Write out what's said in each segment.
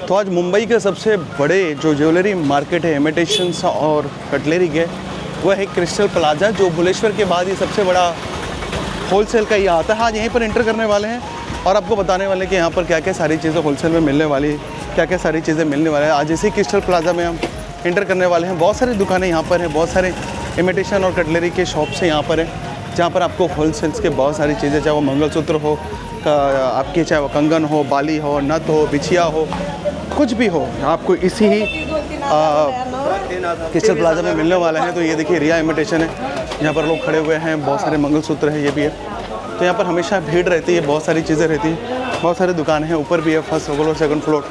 तो आज मुंबई के सबसे बड़े जो ज्वेलरी मार्केट है इमिटेशंस और कटलरी के, वह है क्रिस्टल प्लाजा, जो भुवनेश्वर के बाद ये सबसे बड़ा होलसेल का ये आता है। आज यहीं पर एंटर करने वाले हैं और आपको बताने वाले हैं कि यहाँ पर क्या क्या सारी चीज़ें होलसेल में मिलने वाली है, क्या क्या सारी चीज़ें मिलने वाली है। आज इसी क्रिस्टल प्लाजा में हम एंटर करने वाले हैं। बहुत सारी दुकानें यहाँ पर हैं, बहुत सारे इमिटेशन और कटलरी के शॉप्स यहाँ पर हैं, जहाँ पर आपको होलसेल्स के बहुत सारी चीज़ें, चाहे वो मंगलसूत्र हो आपके, चाहे वो कंगन हो, बाली हो, नथ हो, बिछिया हो, कुछ भी हो, आपको इसी ही क्रिस्टल प्लाजा में मिलने वाला है। तो ये देखिए रिया इमिटेशन है, यहाँ पर लोग खड़े हुए हैं, बहुत सारे मंगलसूत्र है, ये भी है। तो यहाँ पर हमेशा भीड़ रहती है, बहुत सारी चीज़ें रहती हैं, बहुत सारी दुकानें हैं। ऊपर भी है, first floor, second floor,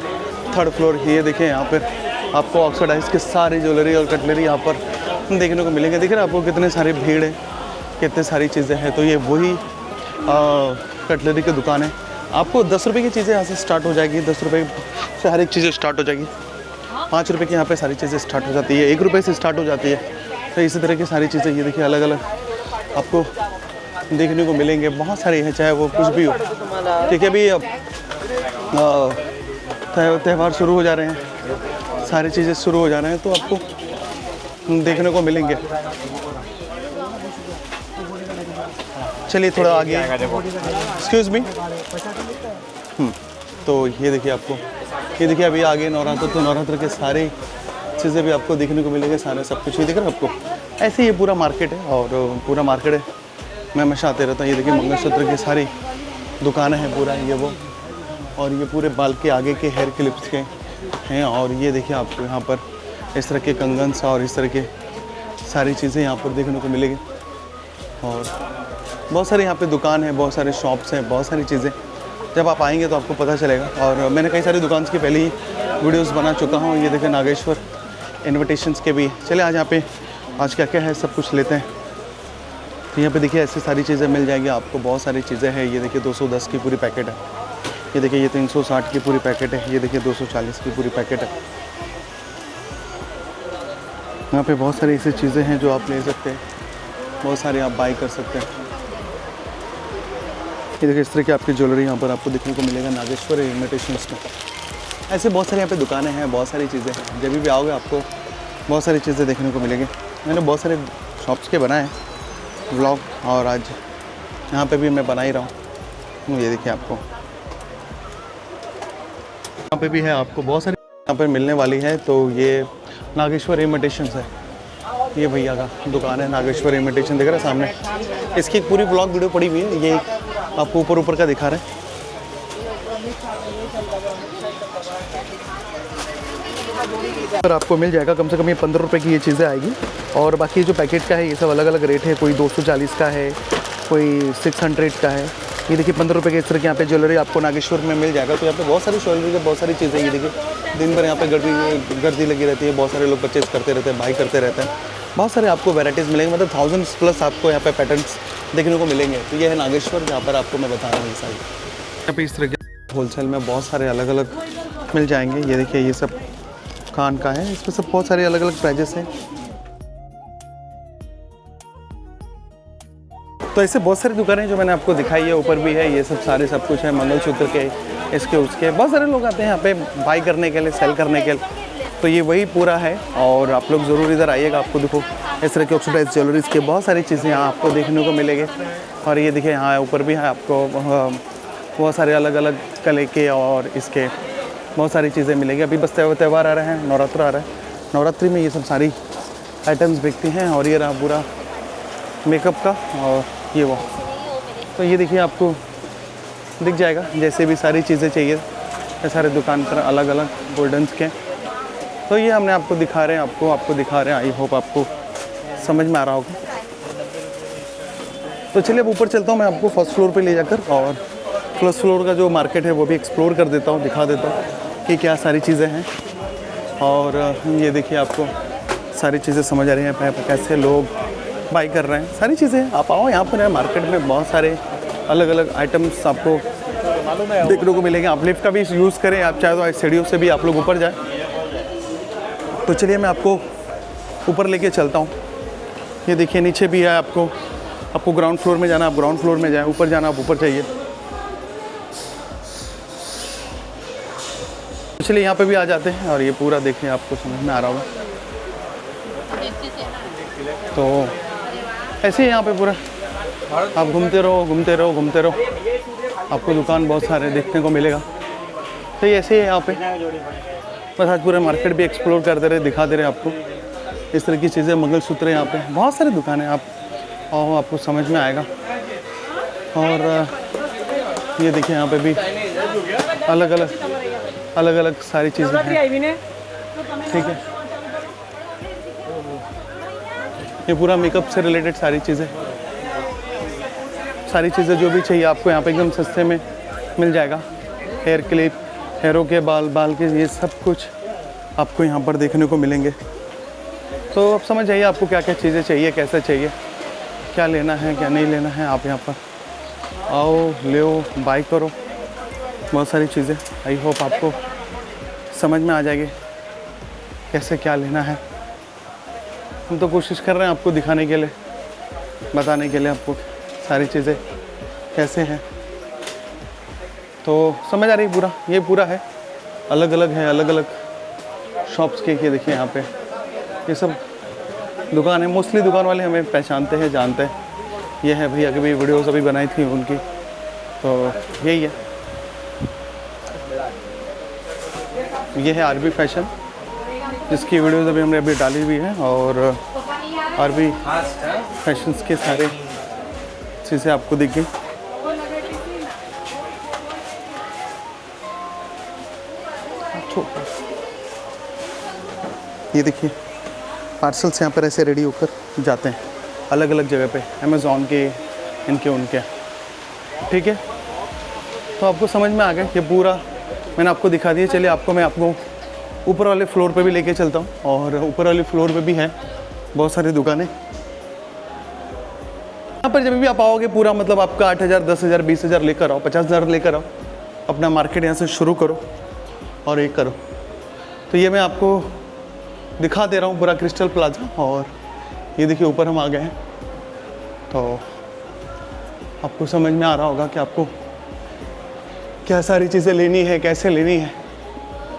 third floor. ये देखिए यहाँ पर आपको ऑक्सीडाइज की सारी ज्वेलरी और कटलरी यहाँ पर देखने को मिलेंगे। देखिए आपको कितने सारी भीड़ है, कितने सारी चीज़ें हैं। तो ये वही कटलरी की दुकान है। आपको 10 रुपये की चीज़ें यहाँ से स्टार्ट हो जाएगी, 10 रुपये से हर एक चीज़ें स्टार्ट हो जाएगी। 5 रुपये की यहाँ पे सारी चीज़ें स्टार्ट हो जाती है, 1 रुपये से स्टार्ट हो जाती है। तो इसी तरह की सारी चीज़ें ये देखिए अलग अलग आपको देखने को मिलेंगे। बहुत सारी हैं, चाहे वो कुछ भी हो। ठीक है, अभी त्यौहार शुरू हो जा रहे हैं, सारी चीज़ें शुरू हो जा रहे हैं, तो आपको देखने को मिलेंगे। चलिए थोड़ा आगे, एक्सक्यूज़ मी। तो ये देखिए आपको, ये देखिए अभी आगे नवरात्र, तो नवरात्र के सारे चीज़ें भी आपको देखने को मिलेंगे, सारे सब कुछ। ये दिख रहा है आपको, ऐसे ये पूरा मार्केट है और पूरा मार्केट है, मैं हमेशा आते रहता हूँ। ये देखिए मंगलसूत्र की सारी दुकानें हैं, पूरा ये वो, और ये पूरे बाल के आगे के हेयर क्लिप्स के हैं। और ये देखिए आपको यहाँ पर इस तरह के कंगन्स और इस तरह के सारी चीज़ें यहाँ पर देखने को मिलेंगी। और बहुत सारे यहाँ पे दुकान है, बहुत सारे शॉप्स हैं, बहुत सारी चीज़ें। जब आप आएंगे तो आपको पता चलेगा। और मैंने कई सारी दुकान की पहले ही वीडियोस बना चुका हूँ। ये देखिए नागेश्वर इन्विटेशंस के भी। चलिए आज यहाँ पे आज क्या क्या है सब कुछ लेते हैं। तो यहाँ पे देखिए ऐसी सारी चीज़ें मिल जाएंगी आपको, बहुत सारी चीज़ें हैं। ये देखिए 210 की पूरी पैकेट है, ये देखिए ये 360 की पूरी पैकेट है, ये देखिए 240 की पूरी पैकेट है। यहाँ पे बहुत सारी ऐसी चीज़ें हैं जो आप ले सकते हैं, बहुत सारे आप बाई कर सकते हैं। ये देखिए इस तरह की आपकी ज्वेलरी यहाँ पर आपको देखने को मिलेगा नागेश्वर इमिटेशंस में। ऐसे बहुत सारी यहाँ पे दुकानें हैं, बहुत सारी चीज़ें हैं। जब भी आओगे आपको बहुत सारी चीज़ें देखने को मिलेंगी। मैंने बहुत सारे शॉप्स के बनाए हैं व्लॉग, और आज यहाँ पे भी मैं बना ही रहा हूँ। ये देखिए आपको यहाँ पे भी है, आपको बहुत सारी यहाँ पर मिलने वाली है। तो ये नागेश्वर इमिटेशंस है, ये भैया का दुकान है नागेश्वर इमिटेशन, देख रहे हैं सामने। इसकी एक पूरी ब्लॉग वीडियो पड़ी हुई है, ये आपको ऊपर का दिखा रहे हैं। पर आपको मिल जाएगा कम से कम ये 15 रुपये की ये चीज़ें आएगी। और बाकी जो पैकेट का है ये सब अलग अलग रेट है, कोई 240 का है, कोई 600 का है। ये देखिए 15 रुपये के इस तरह के यहाँ पे ज्वेलरी आपको नागेश्वर में मिल जाएगा। तो यहाँ पे बहुत सारी ज्वेलरी के बहुत सारी चीज़ें, ये देखिए दिन भर यहाँ पे गर्दी लगी रहती है, बहुत सारे लोग परचेज करते रहते हैं, बाई करते रहते हैं। बहुत सारे आपको वैराइटीज़ मिलेंगे, मतलब 1000 प्लस आपको यहाँ पे पैटर्न्स देखने को मिलेंगे। तो ये है नागेश्वर, जहाँ पर आपको मैं बता रहा हूँ ये सारी। यहाँ पे इस तरह के होलसेल में बहुत सारे अलग अलग मिल जाएंगे। ये देखिए ये सब कान का है, इसमें सब बहुत सारे अलग अलग प्राइजेस हैं। तो ऐसे बहुत सारी दुकानें जो मैंने आपको दिखाई है, ऊपर भी है, ये सब सारे सब कुछ है, मंगलसूत्र के, इसके उसके। बहुत सारे लोग आते हैं यहाँ पे बाई करने के लिए, सेल करने के लिए। तो ये वही पूरा है, और आप लोग ज़रूर इधर आइएगा। आपको देखो इस तरह के ऑक्सीडाइज ज्वेलरीज के बहुत सारी चीज़ें यहाँ आपको देखने को मिलेंगे। और ये देखिए यहाँ ऊपर भी है आपको बहुत सारे अलग अलग कले के और इसके बहुत सारी चीज़ें मिलेंगी। अभी बस त्यौहार आ रहे हैं, नवरात्र आ रहा है, नवरात्रि में ये सब सारी आइटम्स बिकती हैं। और ये रहा पूरा मेकअप का, और ये वो। तो ये देखिए आपको दिख जाएगा, जैसे भी सारी चीज़ें चाहिए ये सारे दुकान पर अलग अलग गोल्डन्स के। तो ये हमने आपको दिखा रहे हैं, आपको दिखा रहे हैं। आई होप आपको समझ में आ रहा होगा। तो चलिए अब ऊपर चलता हूँ मैं आपको फर्स्ट फ्लोर पे ले जाकर, और फर्स्ट फ्लोर का जो मार्केट है वो भी एक्सप्लोर कर देता हूँ, दिखा देता हूँ कि क्या सारी चीज़ें हैं। और ये देखिए आपको सारी चीज़ें समझ आ रही हैं, कैसे लोग बाई कर रहे हैं, सारी चीज़ें। आप आओ यहाँ पर, मार्केट में बहुत सारे अलग अलग आइटम्स आपको देखने को मिलेंगे। आप लिफ्ट का भी यूज़ करें, आप चाहे तो सीढ़ियों से भी आप लोग ऊपर जाएँ। तो चलिए मैं आपको ऊपर लेके चलता हूँ। ये देखिए नीचे भी है, आपको ग्राउंड फ्लोर में जाना, आप ग्राउंड फ्लोर में जाएँ, ऊपर जाना आप ऊपर जाइए। चलिए यहाँ पे भी आ जाते हैं और ये पूरा देखिए, आपको समझ में आ रहा होगा। तो ऐसे ही यहाँ पे पूरा आप घूमते रहो घूमते रहो घूमते रहो, आपको दुकान बहुत सारे देखने को मिलेगा। तो ये ऐसे ही है यहाँ पे, बस आज पूरे मार्केट भी एक्सप्लोर करते रहे, दिखाते रहे आपको इस तरह की चीज़ें। मंगलसूत्र यहाँ पे बहुत सारी दुकानें, आप आओ आपको समझ में आएगा। और ये देखिए यहाँ पे भी अलग अलग सारी चीज़ें हैं, ठीक है। ये पूरा मेकअप से रिलेटेड सारी चीज़ें जो भी चाहिए आपको यहाँ पे एकदम सस्ते में मिल जाएगा। हेयर क्लिप, हेयरों के बाल के, ये सब कुछ आपको यहाँ पर देखने को मिलेंगे। तो आप समझ जाइए आपको क्या क्या चीज़ें चाहिए, कैसा चाहिए, क्या लेना है क्या नहीं लेना है। आप यहाँ पर आओ, ले बाय करो, बहुत सारी चीज़ें। आई होप आपको समझ में आ जाएगी कैसे क्या लेना है। हम तो कोशिश कर रहे हैं आपको दिखाने के लिए, बताने के लिए आपको सारी चीज़ें कैसे हैं। तो समझ आ रही पूरा, ये पूरा है अलग अलग है, अलग अलग शॉप्स के। ये देखिए यहाँ पे ये सब दुकान है, मोस्टली दुकान वाले हमें पहचानते हैं, जानते हैं। ये है भैया की भी वीडियोस अभी बनाई थी उनकी, तो यही है। ये है आरबी फैशन, जिसकी वीडियोस अभी हमने अभी डाली हुई है। और आरबी फैशंस के सारे चीज़ें आपको दिख गई। ये देखिए पार्सल्स यहाँ पर ऐसे रेडी होकर जाते हैं अलग अलग जगह पे, अमेज़ॉन के, इनके उनके, ठीक है। तो आपको समझ में आ गया, ये पूरा मैंने आपको दिखा दिया। चलिए मैं आपको ऊपर वाले फ्लोर पे भी लेके चलता हूँ। और ऊपर वाले फ्लोर पे भी है बहुत सारी दुकानें। यहाँ पर जब भी आप आओगे पूरा मतलब आपका 8,000, 10,000, 20,000 लेकर आओ, 50,000 लेकर आओ, अपना मार्केट यहाँ से शुरू करो और एक करो। तो ये मैं आपको दिखा दे रहा हूँ पूरा क्रिस्टल प्लाजा। और ये देखिए ऊपर हम आ गए हैं, तो आपको समझ में आ रहा होगा कि आपको क्या सारी चीज़ें लेनी है, कैसे लेनी है।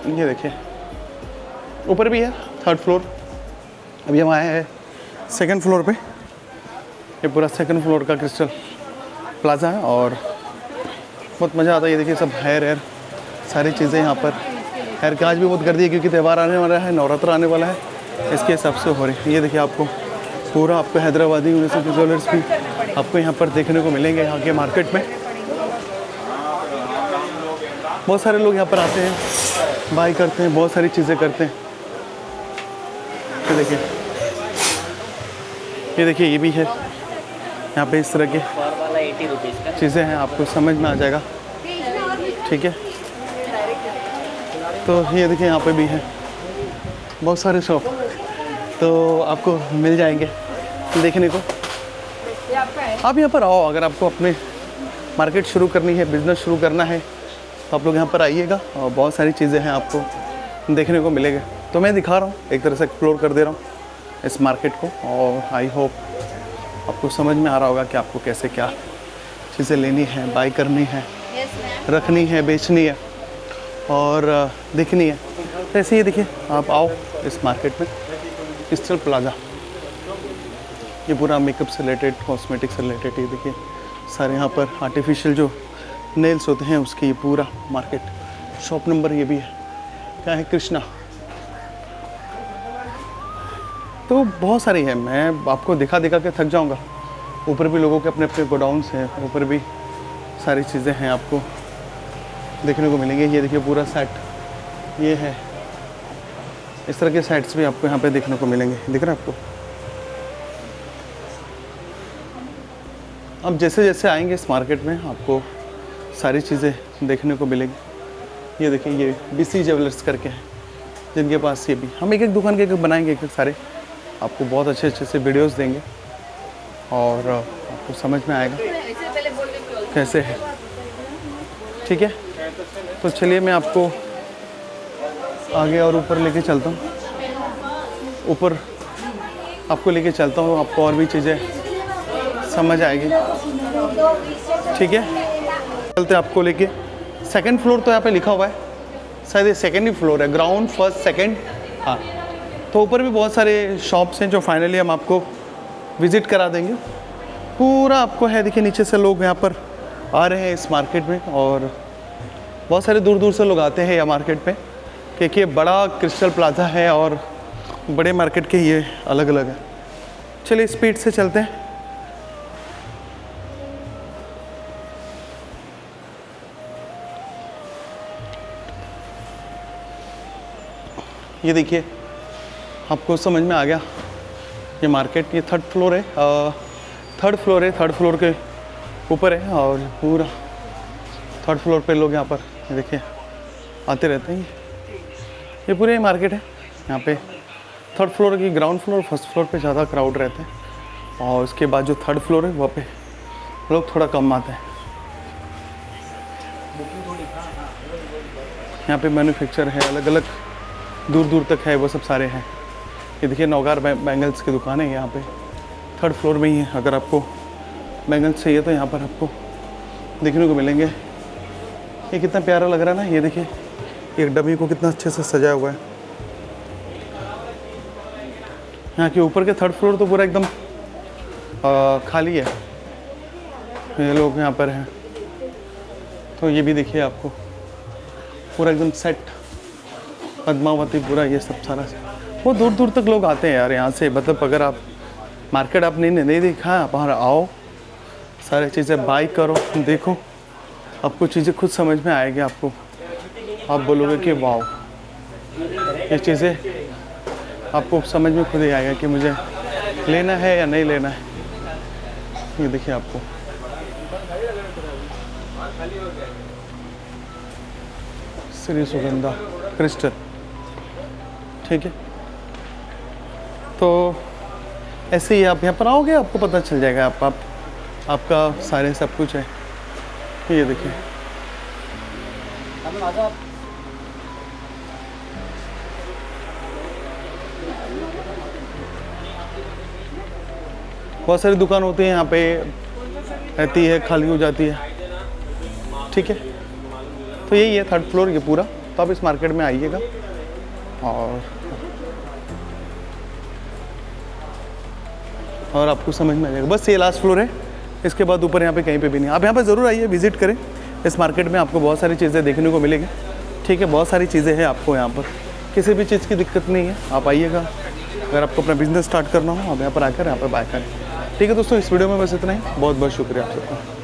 ये देखिए ऊपर भी है 3rd फ्लोर। अभी हम आए हैं 2nd फ्लोर पे। ये पूरा 2nd फ्लोर का क्रिस्टल प्लाजा है और बहुत मज़ा आता है। ये देखिए सब हेयर सारी चीज़ें यहाँ पर। हेयर का आज भी बहुत गर्दी है क्योंकि त्यौहार आने वाला है, नवरात्र आने वाला है, इसके हिसाब से हो रही है। ये देखिए आपको पूरा आपको हैदराबादी यूनिवर्सिटी ज्वेलर्स भी आपको यहाँ पर देखने को मिलेंगे। यहाँ के मार्केट में बहुत सारे लोग यहाँ पर आते हैं, बाई करते हैं, बहुत सारी चीज़ें करते हैं। ये देखिए ये भी है यहाँ पे, इस तरह के चीज़ें हैं, आपको समझ में आ जाएगा, ठीक है। तो ये देखिए यहाँ पे भी है बहुत सारे शॉप, तो आपको मिल जाएंगे देखने को। आप यहाँ पर आओ, अगर आपको अपने मार्केट शुरू करनी है, बिज़नेस शुरू करना है, तो आप लोग यहाँ पर आइएगा और बहुत सारी चीज़ें हैं आपको देखने को मिलेगा। तो मैं दिखा रहा हूँ, एक तरह से एक्सप्लोर कर दे रहा हूँ इस मार्केट को। और आई होप आपको समझ में आ रहा होगा कि आपको कैसे क्या चीज़ें लेनी है, बाई करनी है, रखनी है, बेचनी है और देखनी है। तो ऐसे ही देखिए आप आओ इस मार्केट में, क्रिस्टल प्लाजा। ये पूरा मेकअप से रिलेटेड, कॉस्मेटिक से रिलेटेड, ये देखिए सारे यहाँ पर आर्टिफिशियल जो नेल्स होते हैं उसकी ये पूरा मार्केट। शॉप नंबर ये भी है, क्या है, कृष्णा। तो बहुत सारी है, मैं आपको दिखा के थक जाऊंगा। ऊपर भी लोगों के अपने अपने गोडाउन्स हैं, ऊपर भी सारी चीज़ें हैं आपको देखने को मिलेंगे। ये देखिए पूरा सेट ये है, इस तरह के सेट्स भी आपको यहाँ पे देखने को मिलेंगे। दिख रहा है आपको? अब जैसे जैसे आएंगे इस मार्केट में आपको सारी चीज़ें देखने को मिलेंगी। ये देखिए ये BC ज्वेलर्स करके हैं, जिनके पास ये भी, हम एक एक दुकान के एक बनाएंगे, एक एक सारे आपको बहुत अच्छे से वीडियोस देंगे और आपको समझ में आएगा कैसे है, ठीक है। तो चलिए मैं आपको आगे और ऊपर लेके चलता हूँ, ऊपर आपको लेके चलता हूँ, आपको और भी चीज़ें समझ आएगी, ठीक है। चलते आपको लेके 2nd फ्लोर, तो यहाँ पे लिखा हुआ है शायद ये सेकेंड ही फ्लोर है, ग्राउंड फर्स्ट सेकेंड। हाँ, तो ऊपर भी बहुत सारे शॉप्स हैं जो फाइनली हम आपको विज़िट करा देंगे। पूरा आपको है, देखिए नीचे से लोग यहाँ पर आ रहे हैं इस मार्केट में, और बहुत सारे दूर दूर से लोग आते हैं यहाँ मार्केट में, क्योंकि ये बड़ा क्रिस्टल प्लाजा है और बड़े मार्केट के ये अलग अलग है। चलिए स्पीड से चलते हैं। ये देखिए, आपको समझ में आ गया ये मार्केट, ये थर्ड फ्लोर है, थर्ड फ्लोर के ऊपर है, और पूरा थर्ड फ्लोर पे लोग यहाँ पर ये देखिए आते रहते हैं। ये पूरे मार्केट है, यहाँ पे थर्ड फ्लोर की, ग्राउंड फ्लोर फर्स्ट फ्लोर पे ज़्यादा क्राउड रहते हैं, और उसके बाद जो थर्ड फ्लोर है वहाँ पे लोग थोड़ा कम आते हैं। यहाँ पे मैन्युफैक्चर है, अलग अलग दूर दूर तक है, वो सब सारे हैं। ये देखिए नौगार बैंगल्स की दुकान है यहाँ पे, थर्ड फ्लोर में ही है। अगर आपको बैंगल्स चाहिए तो यहाँ पर आपको देखने को मिलेंगे। ये कितना प्यारा लग रहा है ना, ये देखिए एक डमी को कितना अच्छे से सजाया हुआ है। यहाँ के ऊपर के थर्ड फ्लोर तो पूरा एकदम खाली है, ये लोग यहाँ पर हैं। तो ये भी देखिए आपको पूरा एकदम सेट, पद्मावती पूरा ये सब सारा, वो दूर दूर तक लोग आते हैं यार यहाँ से। मतलब अगर आप मार्केट आपने नहीं देखा, आप वहाँ आओ, सारी चीज़ें बाई करो, देखो, आपको चीज़ें खुद समझ में आएगी। आपको आप बोलोगे कि वाओ, ये चीज़ें आपको समझ में खुद ही आएगा कि मुझे लेना है या नहीं लेना है। ये देखिए आपको श्री सुगंधा क्रिस्टल, ठीक है। तो ऐसे ही आप यहाँ पर आओगे, आपको पता चल जाएगा, आपका सारे सब कुछ है। ये देखिए बहुत सारी दुकान होती है यहाँ पे, रहती है, खाली हो जाती है, ठीक है। तो यही है थर्ड फ्लोर ये पूरा। तो आप इस मार्केट में आइएगा, और आपको समझ में आ जाएगा। बस ये लास्ट फ्लोर है, इसके बाद ऊपर यहाँ पे कहीं पे भी नहीं। आप यहाँ पे ज़रूर आइए, विज़िट करें इस मार्केट में, आपको बहुत सारी चीज़ें देखने को मिलेंगी, ठीक है। बहुत सारी चीज़ें हैं आपको यहाँ पर, किसी भी चीज़ की दिक्कत नहीं है। आप आइएगा, अगर आपको अपना बिज़नेस स्टार्ट करना हो, आप यहाँ पर आकर यहाँ पर बाय करें, ठीक है। दोस्तों इस वीडियो में बस इतना ही, बहुत बहुत शुक्रिया आप सबका।